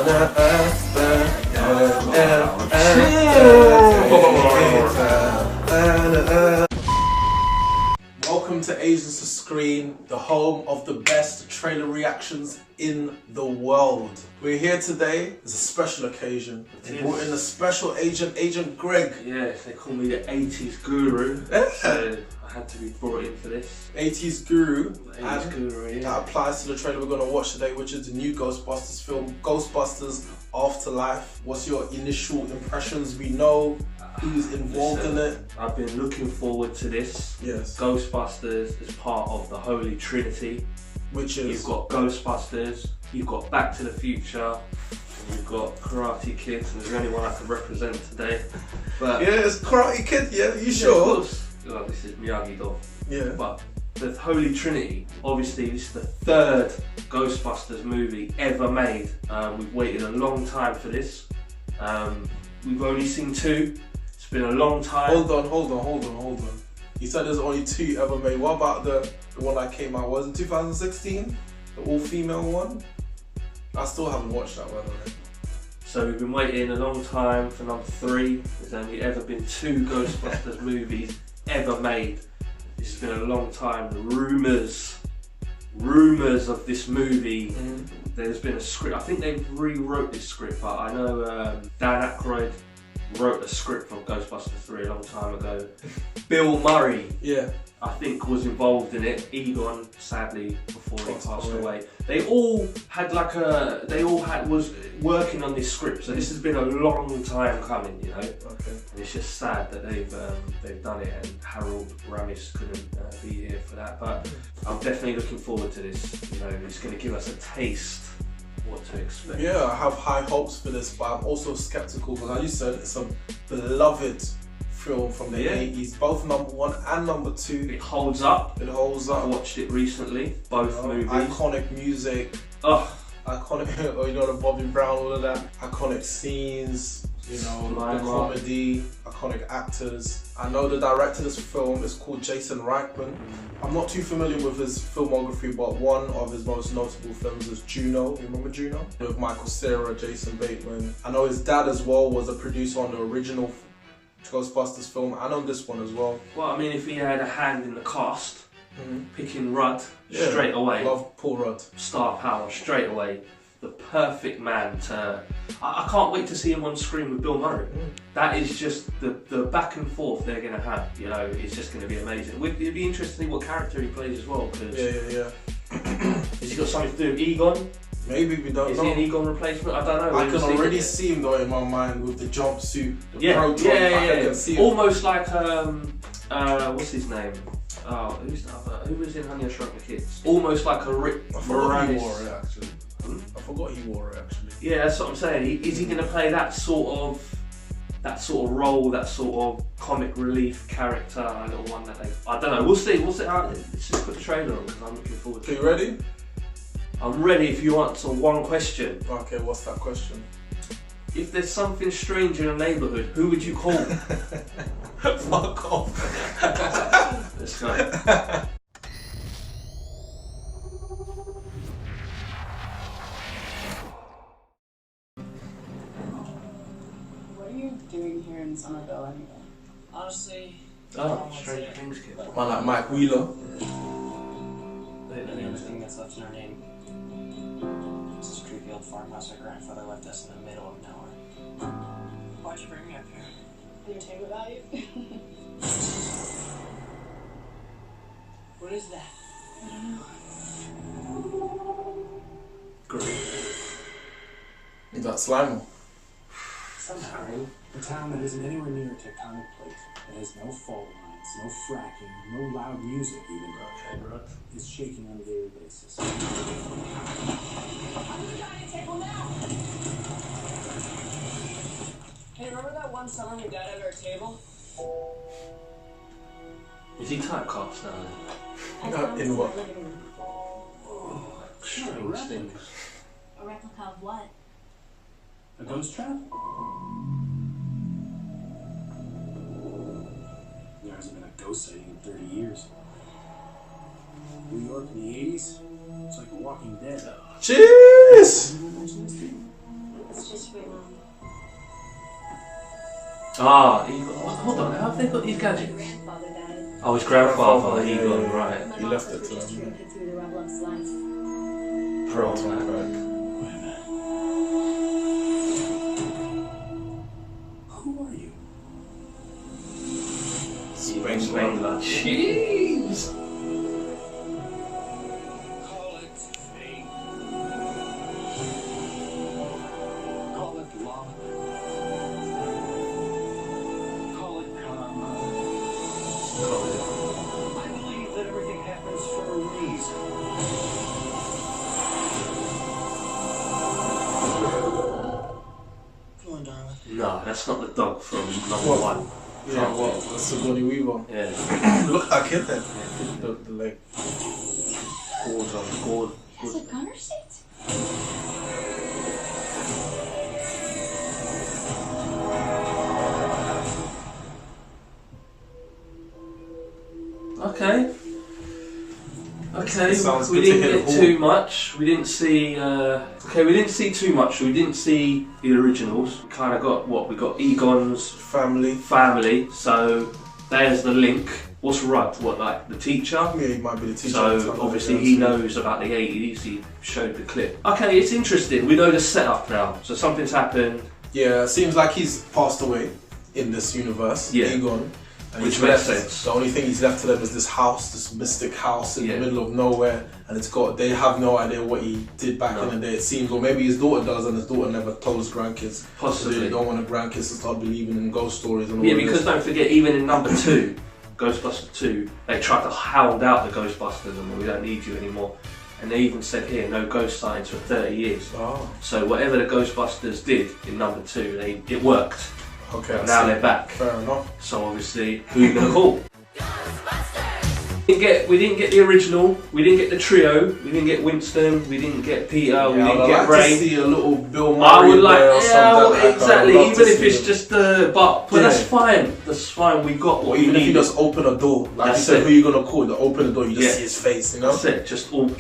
Welcome to Asians to Screen, the home of the best trailer reactions in the world. We're here today. It's a special occasion. We brought in a special agent, Agent Greg. Yeah, they call me the 80s guru, so I had to be brought in for this. 80s guru. 80s guru, yeah. That applies to the trailer we're going to watch today, which is the new Ghostbusters film, Ghostbusters Afterlife. What's your initial impressions? We know who's involved in it. I've been looking forward to this. Yes. Ghostbusters is part of the Holy Trinity. Which is? You've got Ghostbusters, you've got Back to the Future, and you've got Karate Kid, and there's only one I can represent today. But yeah, it's Karate Kid, yeah, you sure? Of course. Well, this is Miyagi-Do. Yeah. But the Holy Trinity, obviously this is the third Ghostbusters movie ever made. We've waited a long time for this. We've only seen two. It's been a long time. Hold on. You said there's only two ever made. What about the one that came out, was it 2016? The all-female one? I still haven't watched that, by the way. So we've been waiting a long time for number 3. There's only ever been 2 Ghostbusters movies ever made. It's been a long time. The rumours of this movie. There's been a script. I think they rewrote this script, but I know Dan Aykroyd wrote a script for Ghostbusters 3 a long time ago. Bill Murray, yeah, I think was involved in it. Egon, sadly, before he passed away. They all was working on this script, so this has been a long time coming, you know. Okay. And it's just sad that they've done it, and Harold Ramis couldn't be here for that. But I'm definitely looking forward to this. You know, it's going to give us a taste of what to expect. Yeah, I have high hopes for this, but I'm also skeptical because, as you said, it's a beloved film from the 80s, both number 1 and number 2. It holds up. It holds up. I watched it recently, both movies. Iconic music. Iconic, the Bobby Brown, all of that. Iconic scenes, the comedy, iconic actors. I know the director of this film is called Jason Reitman. I'm not too familiar with his filmography, but one of his most notable films is Juno. You remember Juno? With Michael Cera, Jason Bateman. I know his dad as well was a producer on the original Ghostbusters film and on this one as well. Well, I mean, if he had a hand in the cast, picking Rudd straight away. Love Paul Rudd. Star power straight away. The perfect man to... I can't wait to see him on screen with Bill Murray. That is just the back and forth they're going to have, you know, it's just going to be amazing. It'd be interesting to see what character he plays as well, because... Yeah. Has he got something to do with Egon? Maybe, we don't know. Is he an Egon replacement? I don't know. I can already see him though in my mind with the jumpsuit, the proton yeah. I can see him. Almost like, what's his name? Oh, who was in Honey, I Shrunk the Kids? Almost like a Rick Moranis. He wore it actually. I forgot he wore it actually. Yeah, that's what I'm saying. Is he going to play that sort of role, that sort of comic relief character, the one that they... I don't know. We'll see. Let's just put the trailer on because I'm looking forward to it. Are you ready? I'm ready if you answer one question. Okay, what's that question? If there's something strange in a neighbourhood, who would you call? Fuck off. Let's go. What are you doing here in Somerville anyway? Honestly... Stranger Things kid. Man like Mike Wheeler. The only thing that's left in our name. It's this creepy old farmhouse our grandfather left us in the middle of nowhere. Why'd you bring me up here? Entertainment value? What is that? I don't know. Great. Is that Slimer? Somehow. A town that isn't anywhere near a tectonic plate, that has no fault lines, no fracking, no loud music even, is shaking on a daily basis. Hey, remember that one summer we died under a table? Is he typecast now? In what? Strange things. A replica of what? A ghost trap? There hasn't been a ghost sighting in 30 years. New York in the 80s? It's like The Walking Dead. Cheers! Egon. Hold on, how have they got these gadgets? Grandfather died. Oh, his grandfather, Yeah, Egon, yeah. right. He left it to Teacher him. get through the Roblox life. Proton pack. Wait a minute. Who are you? Spengler. Jeez! Call it fate. Call it luck. Call it karma. I believe that everything happens for a reason. Come on, darling. No, that's not the dog from number What? one. Yeah, what? That's Sigourney Weaver. Yeah. Look like it then. The leg. Gordon. That's a gunner seat? Okay. Okay, Sounds we good to didn't hear get the too horn. much. We didn't see. We didn't see too much. We didn't see the originals. We kind of got what we got. Egon's Family. family. So there's the link. What's Rudd? What, like the teacher? Yeah, he might be the teacher. So obviously he knows about the 80s. He showed the clip. Okay, it's interesting. We know the setup now. So something's happened. Yeah, it seems like he's passed away in this universe. Yeah. Egon. And Which he's makes left, sense. The only thing he's left to them is this house, this mystic house in Yeah. the middle of nowhere, and they have no idea what he did back in the day, it seems, or maybe his daughter does, and his daughter never told his grandkids. Possibly. So they don't want the grandkids to start believing in ghost stories and all Yeah, of because this. don't forget, even in number 2, Ghostbusters 2, they tried to hound out the Ghostbusters and we don't need you anymore. And they even said here, no ghost sightings for 30 years. Oh, So whatever the Ghostbusters did in number 2, it worked. okay. I Now see. they're back. Fair enough. So obviously, who are you gonna call? We didn't get the original. We didn't get the trio. We didn't get Winston. We didn't get Peter. We I didn't would get like Ray. to see a little Bill Murray I would like, there or yeah, something like that. exactly. I would love Even to if see it's him. just but Yeah. that's fine. That's fine. We got Or what even we if you needed. just open a door, like That's you said, it. who you gonna call? To open the door, you just Yeah. see his face, you know? That's it. Just all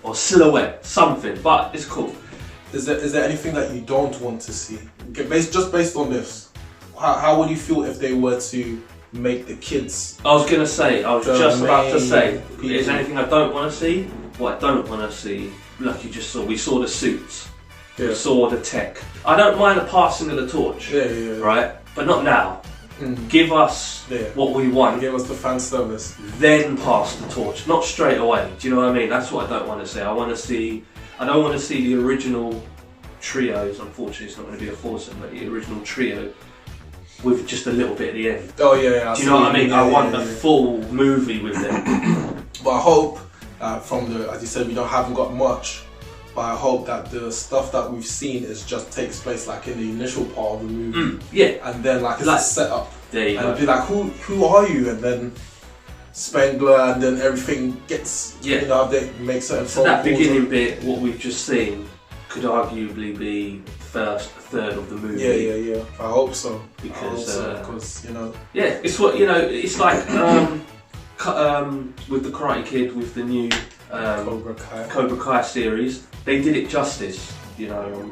or silhouette, something. But it's cool. Is there anything that you don't want to see? Okay, based on this, how would you feel if they were to make the kids? I was just about to say, people. is there anything I don't want to see? What I don't want to see, like you just saw, we saw the suits, we saw the tech. I don't mind the passing of the torch, Yeah. right? But not now. Mm. Give us what we want, Give us the fan service. then pass the torch, not straight away. Do you know what I mean? That's what I don't want to see. I don't want to see the original trios. Unfortunately, it's not going to be a foursome, but the original trio with just a little bit at the end. Oh yeah. Do you know what I mean? Yeah, I want yeah, a yeah. full movie with them. But I hope as you said, we haven't got much. But I hope that the stuff that we've seen takes place like in the initial part of the movie, Yeah, and then like it's a setup, there you and go. it'd be like, who are you? And then Spengler, and then everything gets, Yeah. you know, they make certain So that phone calls beginning and- bit, what we've just seen, could arguably be a third of the movie. Yeah. I hope so. Because, you know. Yeah, it's what, it's like with the Karate Kid, with the new Cobra Kai series, they did it justice, you know.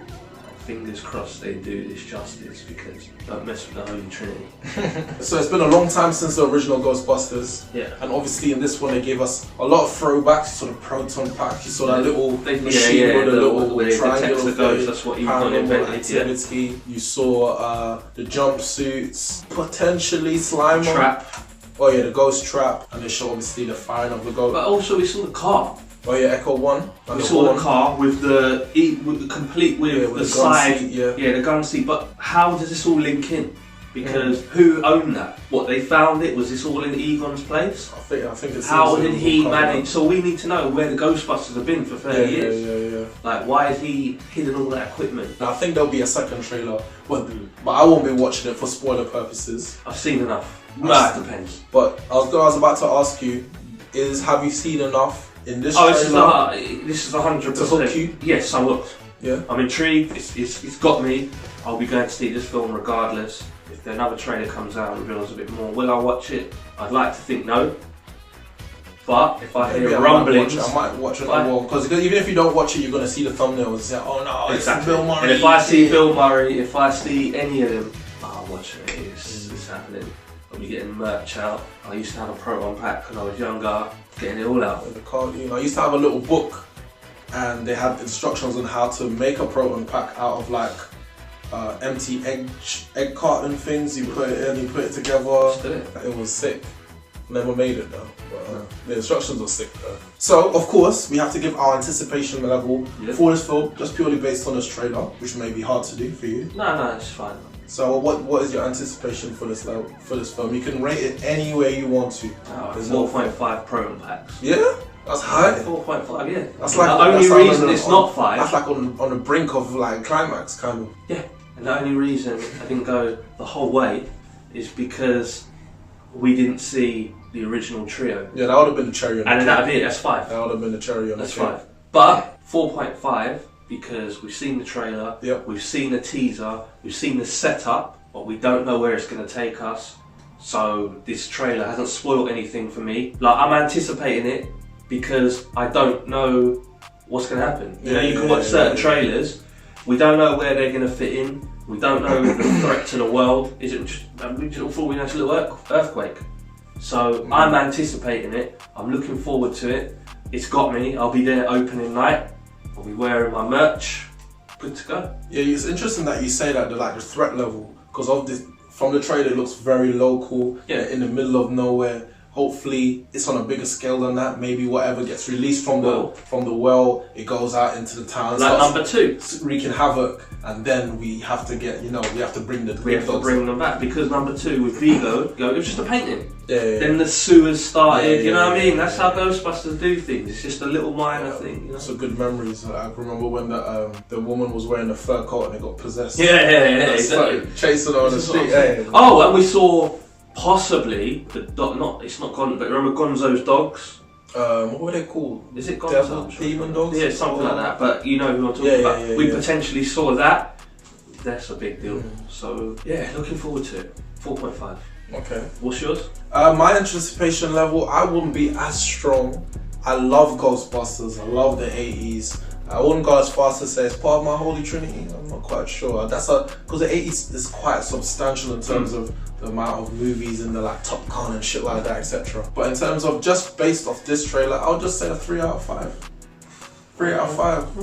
Fingers crossed they do this justice, because don't mess with the Holy Trinity. So it's been a long time since the original Ghostbusters. Yeah. And obviously in this one they gave us a lot of throwbacks. You saw the proton pack, you saw that little machine with a little where it triangle detects the of ghost, that's what you've got paranormal invented. Yeah. activity. You saw the jumpsuits, potentially Slimer. Trap. Oh yeah, the ghost trap. And they show obviously the firing of the ghost. But also we saw the car. Oh yeah, Echo 1. We saw the car with the complete with the side, seat, the gun seat. But how does this all link in? Because who owned that? What, they found it? Was this all in Egon's place? I think it's. How did he manage? So we need to know where the Ghostbusters have been for 30 years. Yeah. Like, why has he hidden all that equipment? I think there'll be a second trailer, but I won't be watching it for spoiler purposes. I've seen enough. It depends. But I was about to ask you, have you seen enough in this Oh, trailer? this is 100%. To hook you? Yes, I'm hooked. Yeah. I'm intrigued. It's got me. I'll be going to see this film regardless. If another trailer comes out and reveals a bit more, will I watch it? I'd like to think no. But if I hear rumblings, I might watch it. Because even if you don't watch it, you're gonna see the thumbnails and say, "Oh no, it's exactly. Bill Murray." And if I see Bill Murray, if I see any of them, I'll I'm watching it. It's happening. I'll be getting merch out. I used to have a Proton pack when I was younger. Getting it all out. The cartoon. I used to have a little book, and they had instructions on how to make a Proton pack out of like empty egg carton things. You put it in, you put it together. Just do it. It was sick. Never made it though. But, the instructions were sick though. So of course we have to give our anticipation level for this film, just purely based on this trailer, which may be hard to do for you. No, it's fine. So what is your anticipation for this film? You can rate it any way you want to. There's 4.5 Proton packs. Yeah, that's high. 4.5, yeah. That's like the only reason it's not 5. That's like on the brink of like climax kind of. Yeah, and the only reason I didn't go the whole way is because we didn't see the original trio. Yeah, that would have been the cherry on the cake. And then that'd be it. That's 5. That would have been the cherry on the cake. That's 5. But 4.5 because we've seen the trailer. Yep. We've seen the teaser. We've seen the setup, but we don't know where it's going to take us. So this trailer hasn't spoiled anything for me. Like, I'm anticipating it because I don't know what's going to happen. You know, you can watch certain trailers. We don't know where they're going to fit in. We don't know the threat to the world. Is it just, we just thought we know it's a little earthquake. So I'm anticipating it. I'm looking forward to it. It's got me. I'll be there opening night. I'll be wearing my merch. Good to go. Yeah, it's interesting that you say that, the threat level, because of this. From the trailer, it looks very local. Yeah, in the middle of nowhere. Hopefully, it's on a bigger scale than that. Maybe whatever gets released from the well, it goes out into the town. Like number 2, wreaking havoc, and then we have to get, we have to bring them back because number 2 with Vigo, it was just a painting. Yeah. Then the sewers started. You know what I mean? That's how Ghostbusters do things. It's just a little minor thing. You know? Some good memories. I remember when the woman was wearing a fur coat and it got possessed. Yeah, exactly. Chasing her on the street. Oh, and we saw. Possibly, it's not Gon, but remember Gonzo's dogs? What were they called? Is it Gonzo? Devil, demon dogs? Yeah, something like that, but you know who I'm talking about. We potentially saw that. That's a big deal. So, yeah, looking forward to it. 4.5. Okay. What's yours? My anticipation level, I wouldn't be as strong. I love Ghostbusters. I love the 80s. I wouldn't go as far as to say it's part of my holy trinity. I'm not quite sure. Because the 80s is quite substantial in terms of the amount of movies and the Top Gun and shit like that, etc. But in terms of just based off this trailer, I'll just say a 3 out of 5. 3 out of 5.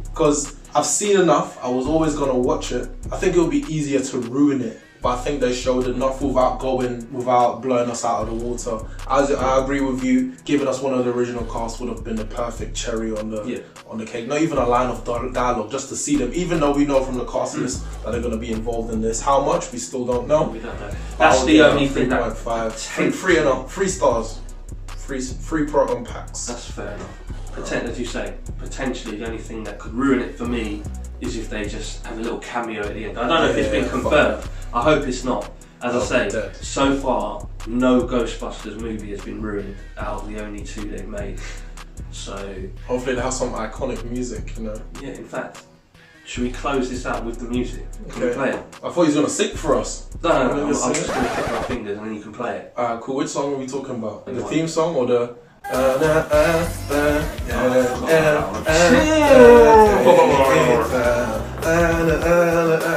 Because I've seen enough. I was always gonna watch it. I think it would be easier to ruin it. But I think they showed enough without blowing us out of the water. I agree with you. Giving us one of the original cast would have been the perfect cherry on the cake. Not even a line of dialogue, just to see them. Even though we know from the cast list that they're going to be involved in this. How much, we still don't know. We don't know. That's the only thing. 3.5. 3 stars. 3 Proton packs. That's fair enough. As you say, potentially the only thing that could ruin it for me is if they just have a little cameo at the end. I don't know if it's been confirmed. I hope it's not. As I say, so far, no Ghostbusters movie has been ruined out of the only 2 they've made. So hopefully they have some iconic music, Yeah, in fact, should we close this out with the music? Can we play it? I thought he was going to sing for us. No, I'm just going to click my fingers and then you can play it. Cool. Which song are we talking about? The theme song or the... And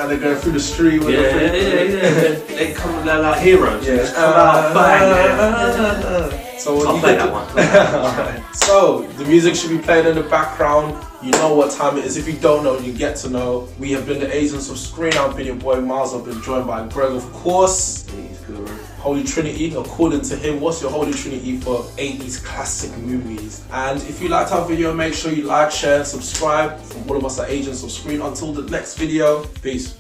they're going through the street with They come, they're like heroes. They just come out, bang. So I'll play that one. So the music should be playing in the background. You know what time it is. If you don't know, you get to know. We have been the agents of S.C.R.E.E.N. I've been your boy Miles. I've been joined by Greg, of course. Holy Trinity, according to him, what's your Holy Trinity for 80s classic movies? And if you liked our video, make sure you like, share, and subscribe. From all of us at Agents of S.C.R.E.E.N. Until the next video, peace.